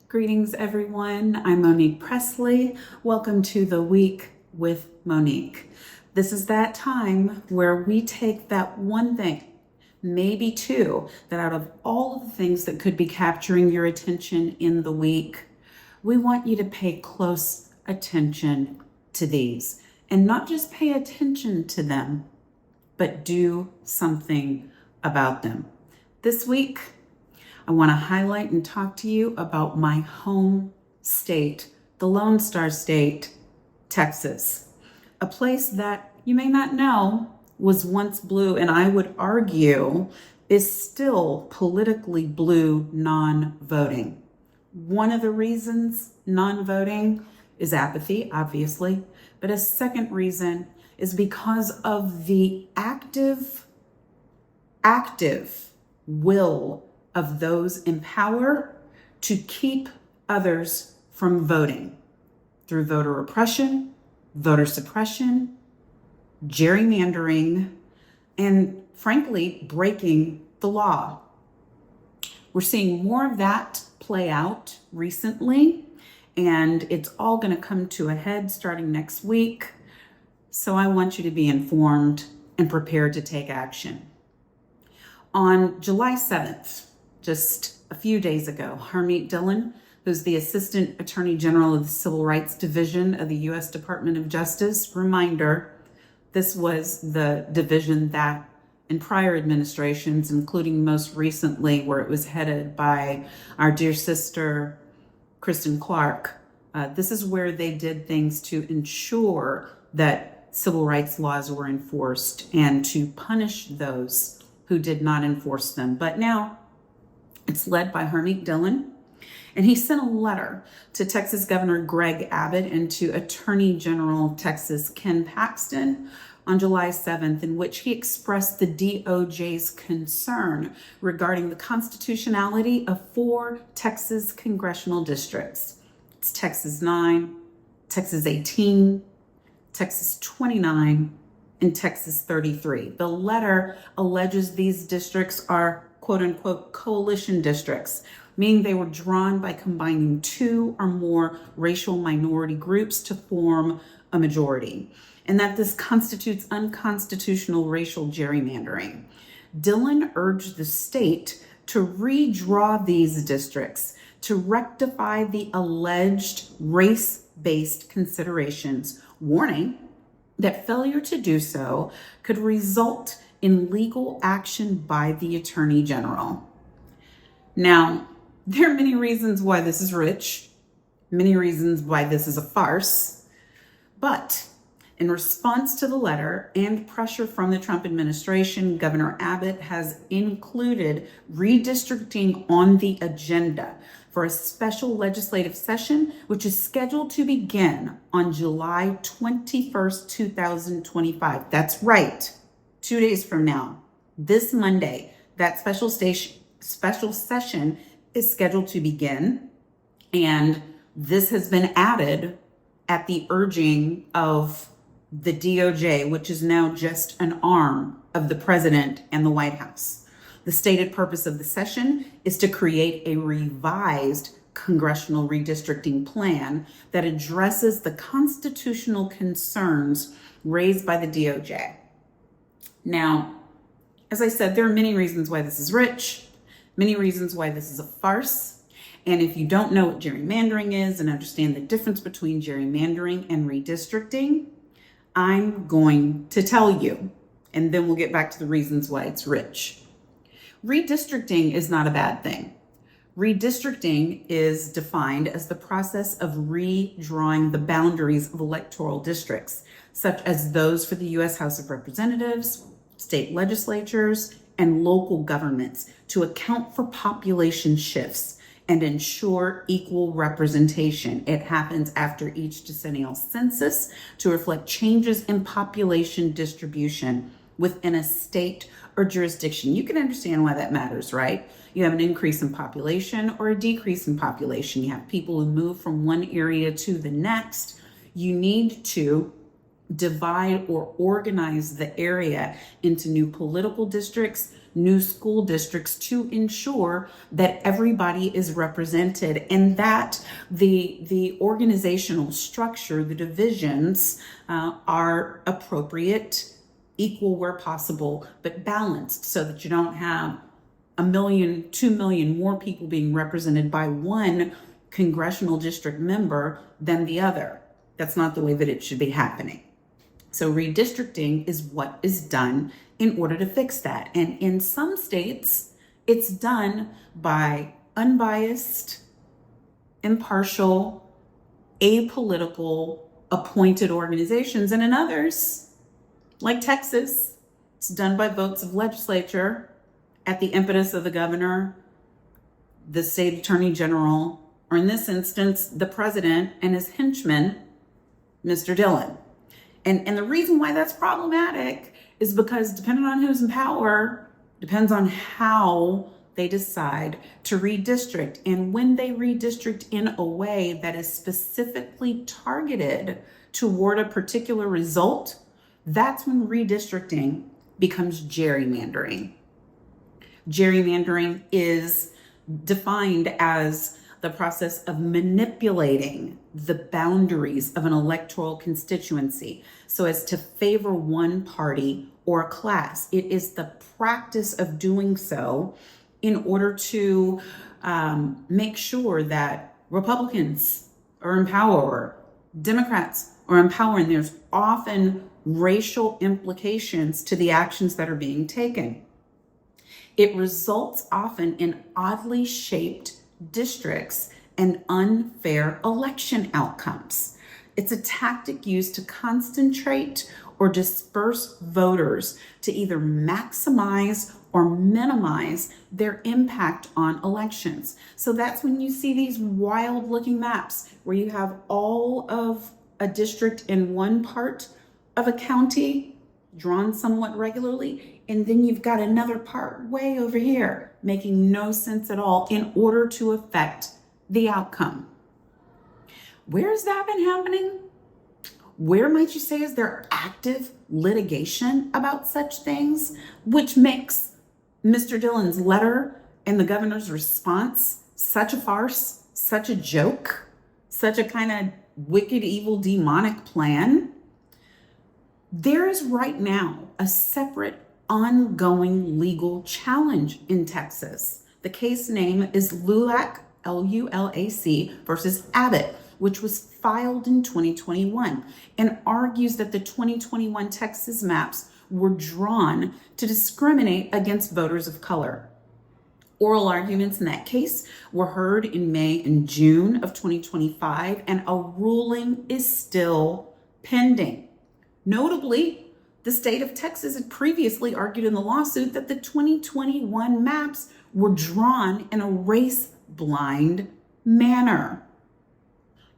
Greetings, everyone. I'm Monique Pressley. Welcome to The Week with Monique. This is that time where we take that one thing, maybe two, that out of all of the things that could be capturing your attention in the week, we want you to pay close attention to these. And not just pay attention to them, but do something about them. This week, I want to highlight and talk to you about my home state, the Lone Star State, Texas, a place that you may not know was once blue, and I would argue is still politically blue non-voting. One of the reasons non-voting is apathy, obviously, but a second reason is because of the active will of those in power to keep others from voting through voter oppression, voter suppression, gerrymandering, and frankly, breaking the law. We're seeing more of that play out recently, and it's all going to come to a head starting next week. So I want you to be informed and prepared to take action. On July 7th, just a few days ago, Harmeet Dillon, who's the Assistant Attorney General of the Civil Rights Division of the U.S. Department of Justice, reminder, this was the division that in prior administrations, including most recently where it was headed by our dear sister, Kristen Clark, this is where they did things to ensure that civil rights laws were enforced and to punish those who did not enforce them. But now it's led by Harmeet Dillon, and he sent a letter to Texas Governor Greg Abbott and to Attorney General Texas Ken Paxton on July 7th, in which he expressed the DOJ's concern regarding the constitutionality of 4 Texas congressional districts. It's Texas 9, Texas 18, Texas 29, and Texas 33. The letter alleges these districts are quote unquote coalition districts, meaning they were drawn by combining 2 or more racial minority groups to form a majority, and that this constitutes unconstitutional racial gerrymandering. Dillon urged the state to redraw these districts to rectify the alleged race-based considerations, warning that failure to do so could result in legal action by the Attorney General. Now, there are many reasons why this is rich, many reasons why this is a farce, but in response to the letter and pressure from the Trump administration, Governor Abbott has included redistricting on the agenda for a special legislative session, which is scheduled to begin on July 21st, 2025. That's right, 2 days from now, this Monday, that special session is scheduled to begin. And this has been added at the urging of the DOJ, which is now just an arm of the president and the White House. The stated purpose of the session is to create a revised congressional redistricting plan that addresses the constitutional concerns raised by the DOJ. Now, as I said, there are many reasons why this is rich, many reasons why this is a farce. And if you don't know what gerrymandering is and understand the difference between gerrymandering and redistricting, I'm going to tell you, and then we'll get back to the reasons why it's rich. Redistricting is not a bad thing. Redistricting is defined as the process of redrawing the boundaries of electoral districts, such as those for the U.S. House of Representatives, state legislatures, and local governments to account for population shifts and ensure equal representation. It happens after each decennial census to reflect changes in population distribution within a state or jurisdiction. You can understand why that matters, right? You have an increase in population or a decrease in population. You have people who move from one area to the next. You need to divide or organize the area into new political districts, new school districts to ensure that everybody is represented and that the organizational structure, the divisions are appropriate, equal where possible, but balanced so that you don't have 1 million, 2 million more people being represented by one congressional district member than the other. That's not the way that it should be happening. So redistricting is what is done in order to fix that. And in some states, it's done by unbiased, impartial, apolitical, appointed organizations. And in others, like Texas, it's done by votes of legislature at the impetus of the governor, the state attorney general, or in this instance, the president and his henchman, Mr. Dillon. And the reason why that's problematic is because depending on who's in power, depends on how they decide to redistrict. And when they redistrict in a way that is specifically targeted toward a particular result, that's when redistricting becomes gerrymandering. Gerrymandering is defined as the process of manipulating the boundaries of an electoral constituency so as to favor one party or a class. It is the practice of doing so in order to make sure that Republicans are in power, Democrats are in power, and there's often racial implications to the actions that are being taken. It results often in oddly shaped districts and unfair election outcomes. It's a tactic used to concentrate or disperse voters to either maximize or minimize their impact on elections. So that's when you see these wild looking maps where you have all of a district in one part of a county drawn somewhat regularly, and then you've got another part way over here making no sense at all in order to affect the outcome. Where has that been happening? Where might you say is there active litigation about such things, which makes Mr. Dillon's letter and the governor's response such a farce, such a joke, such a kind of wicked, evil, demonic plan? There is right now a separate ongoing legal challenge in Texas. The case name is LULAC, L-U-L-A-C, versus Abbott, which was filed in 2021 and argues that the 2021 Texas maps were drawn to discriminate against voters of color. Oral arguments in that case were heard in May and June of 2025, and a ruling is still pending. Notably, the state of Texas had previously argued in the lawsuit that the 2021 maps were drawn in a race-blind manner.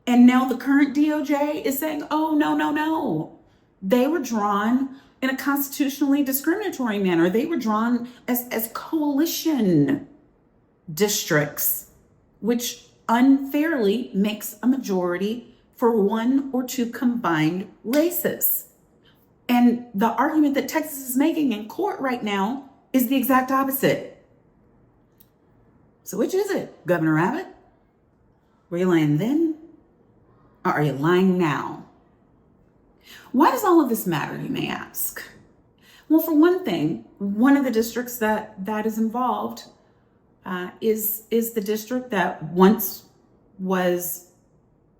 And now the current DOJ is saying, oh, no. They were drawn in a constitutionally discriminatory manner. They were drawn as coalition districts, which unfairly makes a majority for one or two combined races. And the argument that Texas is making in court right now is the exact opposite. So which is it, Governor Abbott? Were you lying then? Or are you lying now? Why does all of this matter, you may ask? Well, for one thing, one of the districts that is involved is the district that once was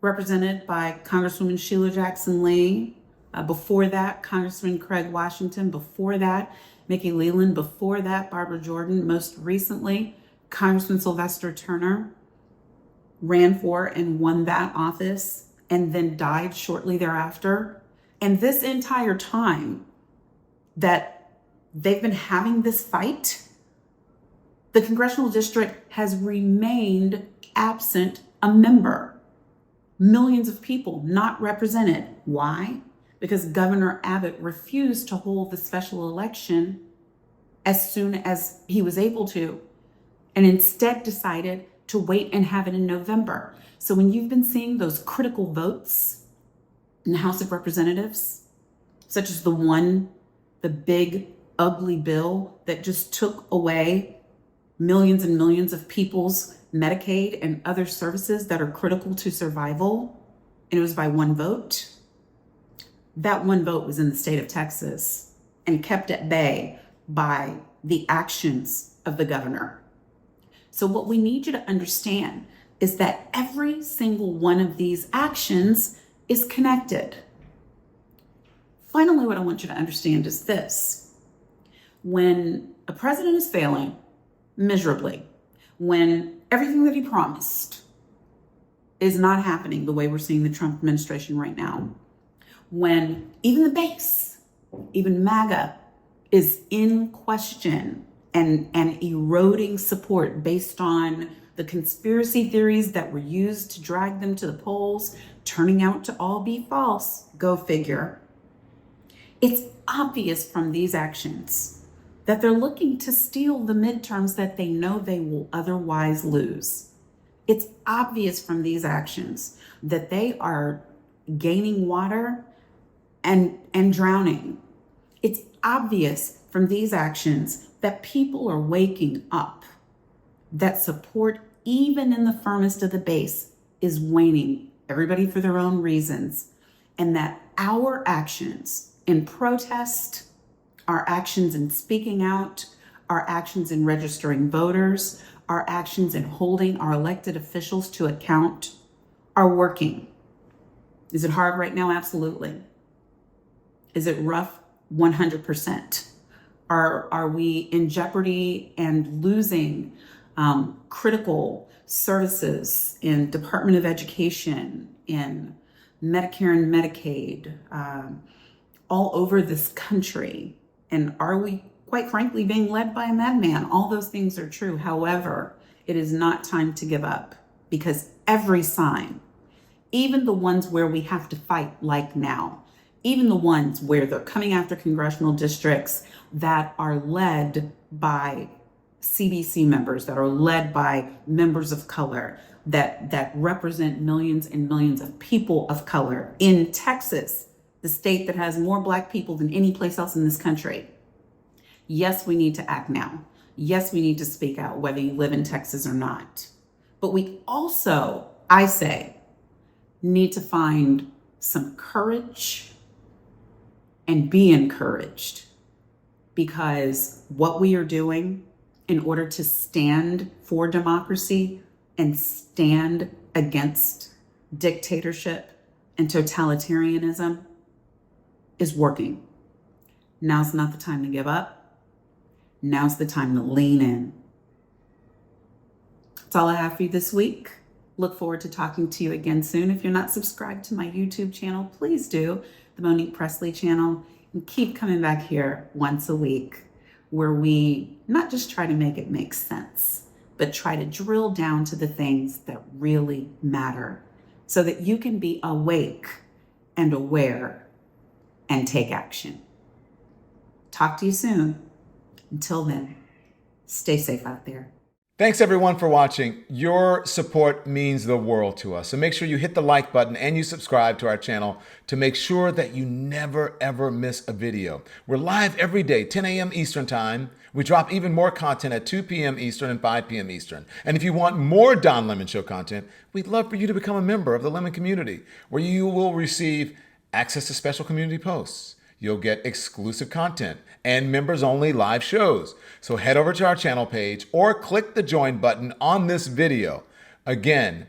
represented by Congresswoman Sheila Jackson Lee. Before that, Congressman Craig Washington. Before that, Mickey Leland. Before that, Barbara Jordan. Most recently, Congressman Sylvester Turner ran for and won that office and then died shortly thereafter. And this entire time that they've been having this fight, the congressional district has remained absent a member. Millions of people not represented. Why? Because Governor Abbott refused to hold the special election as soon as he was able to, and instead decided to wait and have it in November. So when you've been seeing those critical votes in the House of Representatives, such as the big ugly bill that just took away millions and millions of people's Medicaid and other services that are critical to survival, and it was by one vote. That one vote was in the state of Texas and kept at bay by the actions of the governor. So what we need you to understand is that every single one of these actions is connected. Finally, what I want you to understand is this. When a president is failing miserably, when everything that he promised is not happening the way we're seeing the Trump administration right now, when even the base, even MAGA, is in question and eroding support based on the conspiracy theories that were used to drag them to the polls, turning out to all be false, go figure. It's obvious from these actions that they're looking to steal the midterms that they know they will otherwise lose. It's obvious from these actions that they are gaining water and drowning. It's obvious from these actions that people are waking up, that support, even in the firmest of the base, is waning, everybody for their own reasons, and that our actions in protest, our actions in speaking out, our actions in registering voters, our actions in holding our elected officials to account are working. Is it hard right now? Absolutely. Is it rough? 100%. Are we in jeopardy and losing critical services in Department of Education, in Medicare and Medicaid, all over this country? And are we, quite frankly, being led by a madman? All those things are true. However, it is not time to give up, because every sign, even the ones where we have to fight like now, even the ones where they're coming after congressional districts that are led by CBC members, that are led by members of color, that represent millions and millions of people of color in Texas, the state that has more Black people than any place else in this country. Yes, we need to act now. Yes, we need to speak out, whether you live in Texas or not. But we also, I say, need to find some courage and be encouraged, because what we are doing in order to stand for democracy and stand against dictatorship and totalitarianism is working. Now's not the time to give up. Now's the time to lean in. That's all I have for you this week. Look forward to talking to you again soon. If you're not subscribed to my YouTube channel, please do, the Monique Pressley channel, and keep coming back here once a week, where we not just try to make it make sense, but try to drill down to the things that really matter so that you can be awake and aware and take action. Talk to you soon. Until then, stay safe out there. Thanks everyone for watching. Your support means the world to us. So make sure you hit the like button and you subscribe to our channel to make sure that you never ever miss a video. We're live every day, 10 a.m. Eastern time. We drop even more content at 2 p.m. Eastern and 5 p.m. Eastern. And if you want more Don Lemon Show content, we'd love for you to become a member of the Lemon community, where you will receive access to special community posts. You'll get exclusive content and members-only live shows. So head over to our channel page or click the join button on this video. Again,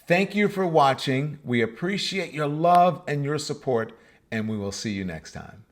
thank you for watching. We appreciate your love and your support, and we will see you next time.